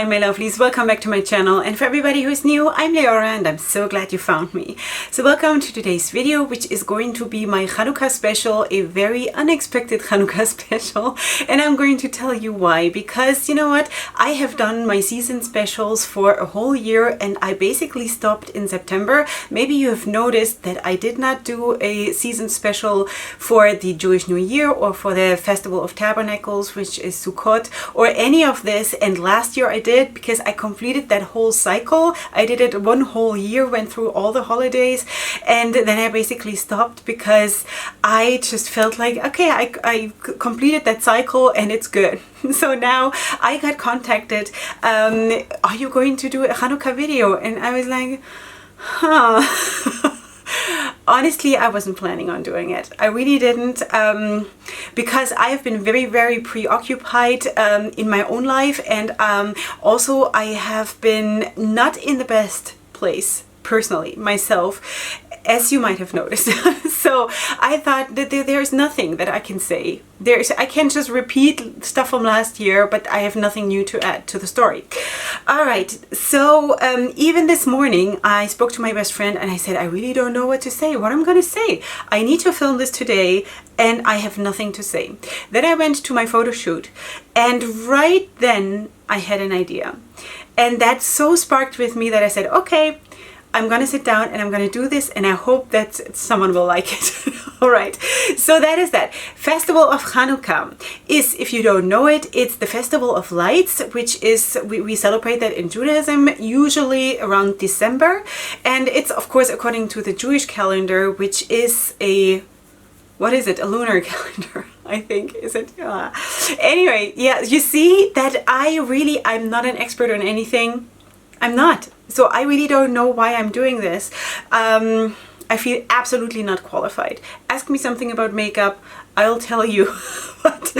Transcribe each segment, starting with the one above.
Hi my lovelies, welcome back to my channel, and for everybody who's new, I'm Leorah and I'm so glad you found me. So welcome to today's video, which is going to be my Hanukkah special, a very unexpected Hanukkah special, and I'm going to tell you why. Because you know what, I have done my season specials for a whole year and I basically stopped in September. Maybe you have noticed that I did not do a season special for the Jewish New Year or for the Festival of Tabernacles, which is Sukkot, or any of this, and last year I did because I completed that whole cycle. I did it one whole year, went through all the holidays, and then I basically stopped because I just felt like, okay, I completed that cycle and it's good. So now I got contacted, are you going to do a Hanukkah video? And I was like, huh. Honestly, I wasn't planning on doing it. I really didn't, because I have been very, very preoccupied in my own life, and also I have been not in the best place personally myself, as you might have noticed. So I thought that there's nothing that I can say. I can't just repeat stuff from last year, but I have nothing new to add to the story. All right, so even this morning I spoke to my best friend and I said, I really don't know what to say, what I'm gonna say. I need to film this today and I have nothing to say. Then I went to my photo shoot and right then I had an idea. And that so sparked with me that I said, okay, I'm gonna sit down and I'm gonna do this, and I hope that someone will like it. All right, so that is that. Festival of Hanukkah is, if you don't know it, it's the festival of lights, which is, we celebrate that in Judaism, usually around December. And it's, of course, according to the Jewish calendar, which is a, what is it? A lunar calendar, I think, is it? Anyway, yeah, you see that I'm not an expert on anything. I'm not. So I really don't know why I'm doing this. I feel absolutely not qualified. Ask me something about makeup, I'll tell you. But,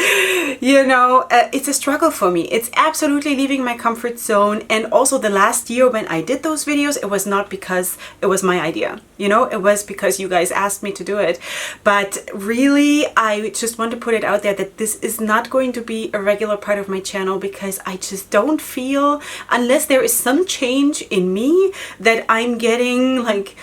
you know, it's a struggle for me. It's absolutely leaving my comfort zone. And also the last year when I did those videos, it was not because it was my idea. You know, it was because you guys asked me to do it. But really, I just want to put it out there that this is not going to be a regular part of my channel, because I just don't feel, unless there is some change in me, that I'm getting like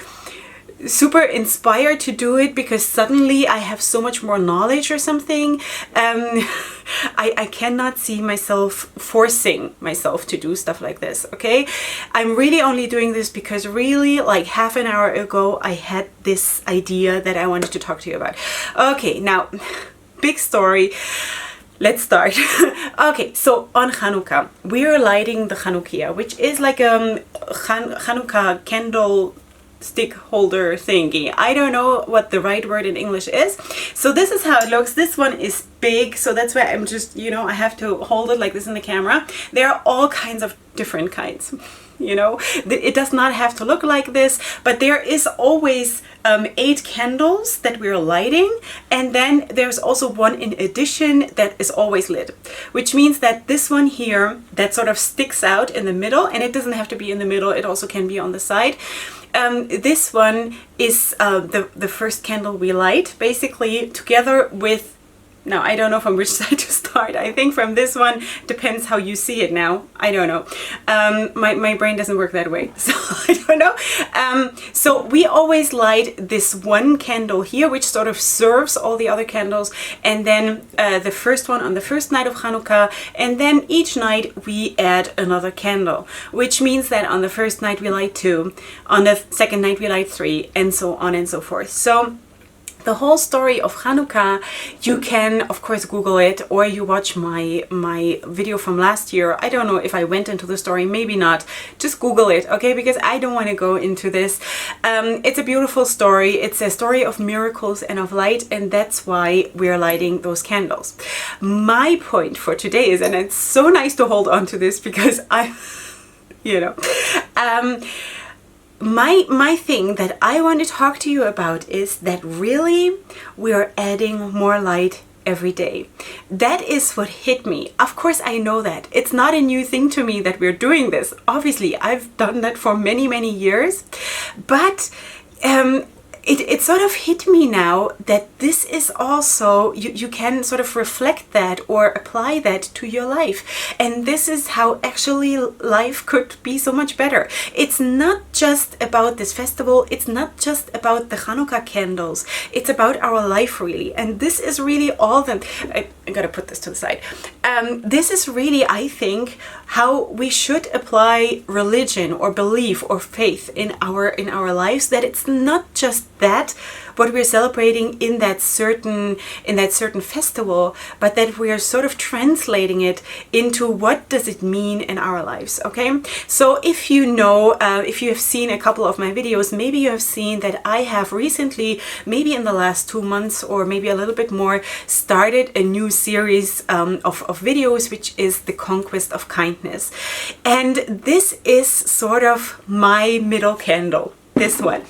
super inspired to do it because suddenly I have so much more knowledge or something. I cannot see myself forcing myself to do stuff like this, okay? I'm really only doing this because really, like half an hour ago, I had this idea that I wanted to talk to you about. Okay, now, big story. Let's start. Okay, so on Hanukkah, we're lighting the Hanukkah, which is like a Hanukkah candle stick holder thingy. I don't know what the right word in English is. So this is how it looks. This one is big, so that's why I'm just, you know, I have to hold it like this in the camera. There are all kinds of different kinds. You know, it does not have to look like this, but there is always 8 candles that we're lighting, and then there's also one in addition that is always lit, which means that this one here that sort of sticks out in the middle, and it doesn't have to be in the middle, it also can be on the side. This one is the first candle we light, basically together with, now I don't know from which side to start. I think from this one, depends how you see it now. I don't know. My brain doesn't work that way, so I don't know. So we always light this one candle here, which sort of serves all the other candles, and then the first one on the first night of Hanukkah, and then each night we add another candle, which means that on the first night we light 2, on the second night we light 3, and so on and so forth. So the whole story of Hanukkah, you can of course Google it, or you watch my video from last year. I don't know if I went into the story, maybe not. Just Google it, okay? Because I don't want to go into this. It's a beautiful story. It's a story of miracles and of light, and that's why we're lighting those candles. My point for today is, and it's so nice to hold on to this because I, you know, my thing that I want to talk to you about is that really we're adding more light every day. That is what hit me. Of course, I know that. It's not a new thing to me that we're doing this. Obviously, I've done that for many, many years. But it sort of hit me now that this is also, you can sort of reflect that or apply that to your life. And this is how actually life could be so much better. It's not just about this festival. It's not just about the Hanukkah candles. It's about our life, really. And this is really all that, I gotta put this to the side. This is really, I think, how we should apply religion or belief or faith in our lives, that it's not just that what we're celebrating in that certain festival, but that we are sort of translating it into what does it mean in our lives. Okay, so if you know, if you have seen a couple of my videos, maybe you have seen that I have recently, maybe in the last 2 months or maybe a little bit more, started a new series of videos, which is the Conquest of Kindness. And this is sort of my middle candle, this one.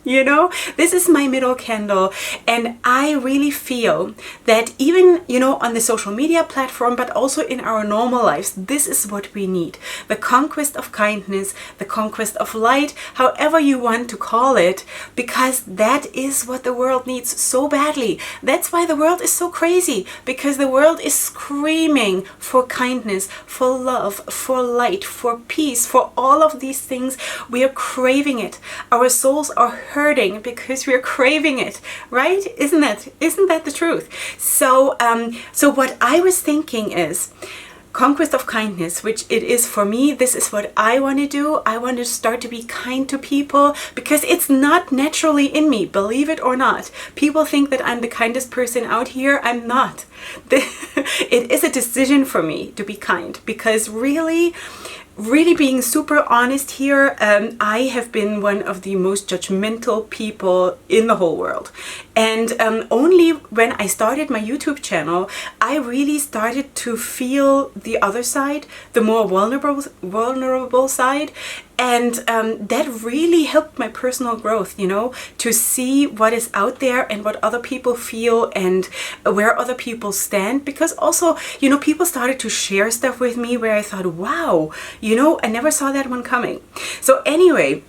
You know, this is my middle candle, and I really feel that even, you know, on the social media platform, but also in our normal lives, this is what we need. The conquest of kindness, the conquest of light, however you want to call it, because that is what the world needs so badly. That's why the world is so crazy, because the world is screaming for kindness, for love, for light, for peace, for all of these things. We are craving it. Our souls are hurting because we're craving it, right? Isn't that the truth? So so what I was thinking is conquest of kindness, which it is for me. This is what I want to do. I want to start to be kind to people because it's not naturally in me, believe it or not. People think that I'm the kindest person out here. I'm not. It is a decision for me to be kind, because really being super honest here, I have been one of the most judgmental people in the whole world. And only when I started my YouTube channel, I really started to feel the other side, the more vulnerable side. And that really helped my personal growth, you know, to see what is out there and what other people feel and where other people stand. Because also, you know, people started to share stuff with me where I thought, wow, you know, I never saw that one coming. So anyway,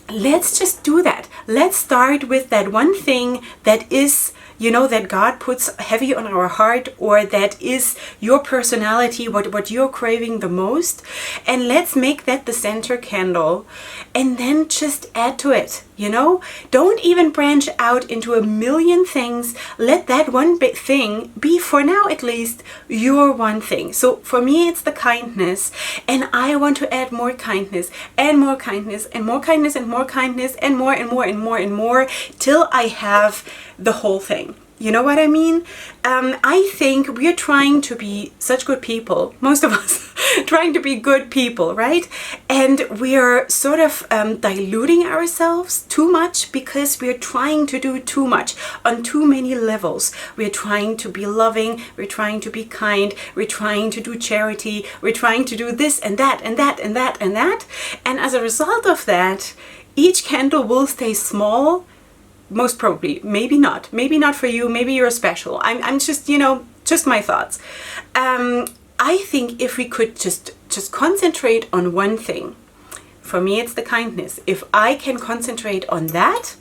let's just do that. Let's start with that one thing that is, you know, that God puts heavy on our heart, or that is your personality, what you're craving the most. And let's make that the center candle, and then just add to it, you know. Don't even branch out into a million things. Let that one big thing be, for now at least, your one thing. So for me, it's the kindness, and I want to add more kindness and more kindness and more kindness and more kindness and more and more and more and more, till I have the whole thing. You know what I mean? I think we're trying to be such good people, most of us trying to be good people, right? And we are sort of diluting ourselves too much because we're trying to do too much on too many levels. We're trying to be loving, we're trying to be kind, we're trying to do charity, we're trying to do this and that and that and that and that. And as a result of that, each candle will stay small. Most probably, maybe not for you, maybe you're special. I'm just, you know, just my thoughts. I think if we could just concentrate on one thing, for me it's the kindness. If I can concentrate on that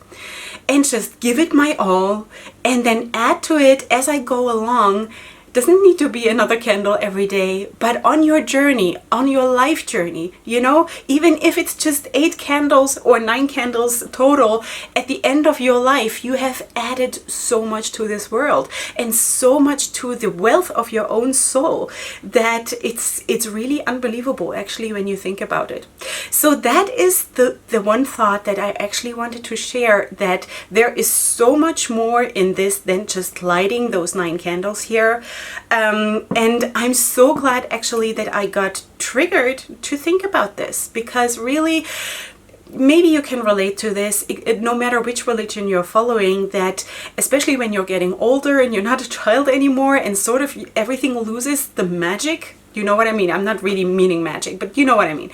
and just give it my all, and then add to it as I go along. Doesn't need to be another candle every day, but on your journey, on your life journey, you know, even if it's just 8 candles or 9 candles total, at the end of your life, you have added so much to this world and so much to the wealth of your own soul that it's really unbelievable, actually, when you think about it. So that is the one thought that I actually wanted to share, that there is so much more in this than just lighting those 9 candles here. And I'm so glad actually that I got triggered to think about this, because really, maybe you can relate to this, no matter which religion you're following, that especially when you're getting older and you're not a child anymore and sort of everything loses the magic. You know what I mean? I'm not really meaning magic, but you know what I mean.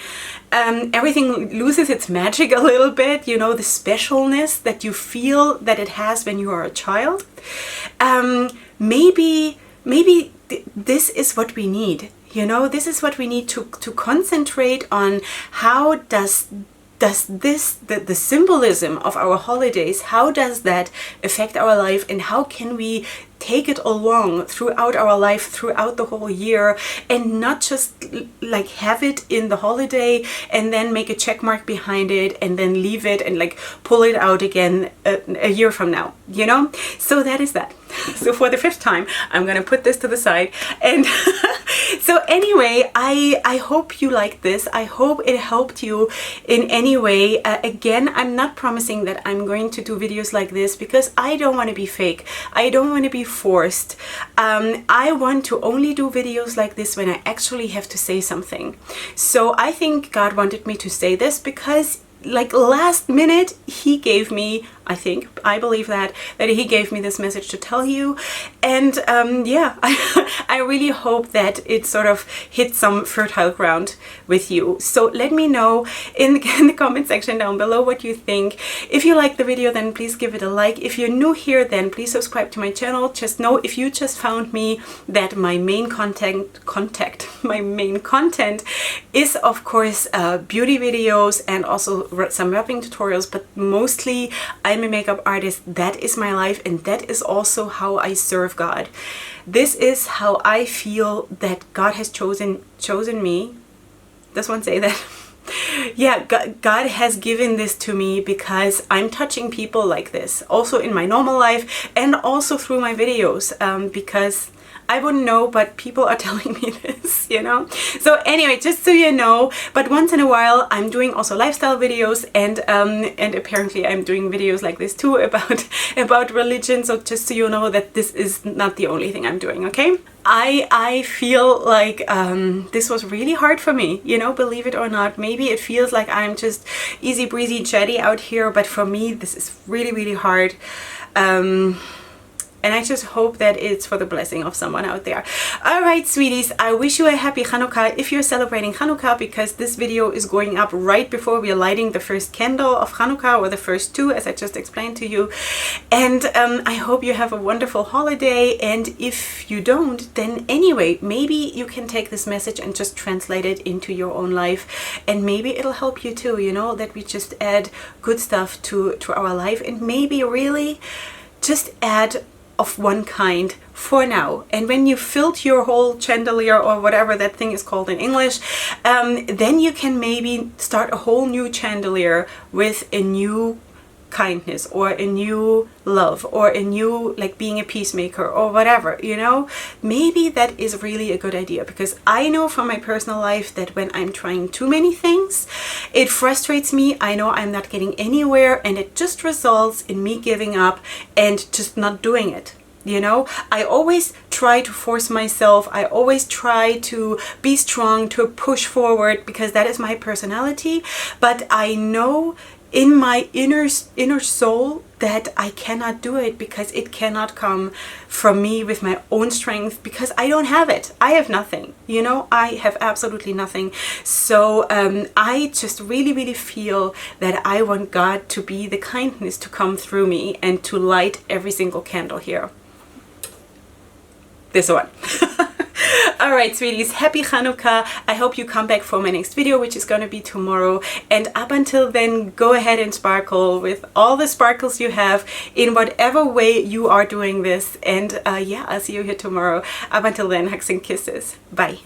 Everything loses its magic a little bit, you know, the specialness that you feel that it has when you are a child. Maybe this is what we need, you know, this is what we need to concentrate on. How does does this, the symbolism of our holidays, how does that affect our life, and how can we take it along throughout our life, throughout the whole year, and not just like have it in the holiday and then make a check mark behind it and then leave it and like pull it out again a year from now, you know? So that is that. So for the 5th time, I'm gonna put this to the side. And so anyway, I hope you like this. I hope it helped you in any way. Again, I'm not promising that I'm going to do videos like this because I don't want to be fake. I don't want to be forced. I want to only do videos like this when I actually have to say something. So I think God wanted me to say this because like last minute he gave me, I believe that he gave me this message to tell you. And yeah, I really hope that it sort of hit some fertile ground with you. So let me know in the comment section down below what you think. If you like the video, then please give it a like. If you're new here, then please subscribe to my channel. Just know, if you just found me, that my main content is of course beauty videos and also some wrapping tutorials, but mostly I'm a makeup artist. That is my life, and that is also how I serve God. This is how I feel that God has chosen me. Does one say that? Yeah, God has given this to me because I'm touching people like this, also in my normal life and also through my videos, because I wouldn't know, but people are telling me this, you know? So anyway, just so you know, but once in a while I'm doing also lifestyle videos, and apparently I'm doing videos like this too about religion. So just so you know that this is not the only thing I'm doing, okay? I feel like this was really hard for me, you know, believe it or not. Maybe it feels like I'm just easy breezy chatty out here, but for me this is really, really hard. And I just hope that it's for the blessing of someone out there. Alright, sweeties, I wish you a happy Hanukkah if you're celebrating Hanukkah, because this video is going up right before we are lighting the first candle of Hanukkah, or the first 2, as I just explained to you. And I hope you have a wonderful holiday. And if you don't, then anyway, maybe you can take this message and just translate it into your own life. And maybe it'll help you too, you know, that we just add good stuff to our life, and maybe really just add of one kind for now. And when you filled your whole chandelier, or whatever that thing is called in English, then you can maybe start a whole new chandelier with a new kindness, or a new love, or a new, like, being a peacemaker, or whatever, you know. Maybe that is really a good idea, because I know from my personal life that when I'm trying too many things, it frustrates me. I know I'm not getting anywhere, and it just results in me giving up and just not doing it. You know, I always try to force myself. I always try to be strong, to push forward, because that is my personality. But I know in my inner soul that I cannot do it, because it cannot come from me with my own strength, because I don't have it. I have nothing, you know, I have absolutely nothing. So I just really, really feel that I want God to be the kindness to come through me and to light every single candle here. This one. Alright, sweeties, happy Hanukkah. I hope you come back for my next video, which is going to be tomorrow. And up until then, go ahead and sparkle with all the sparkles you have in whatever way you are doing this. And yeah, I'll see you here tomorrow. Up until then, hugs and kisses. Bye.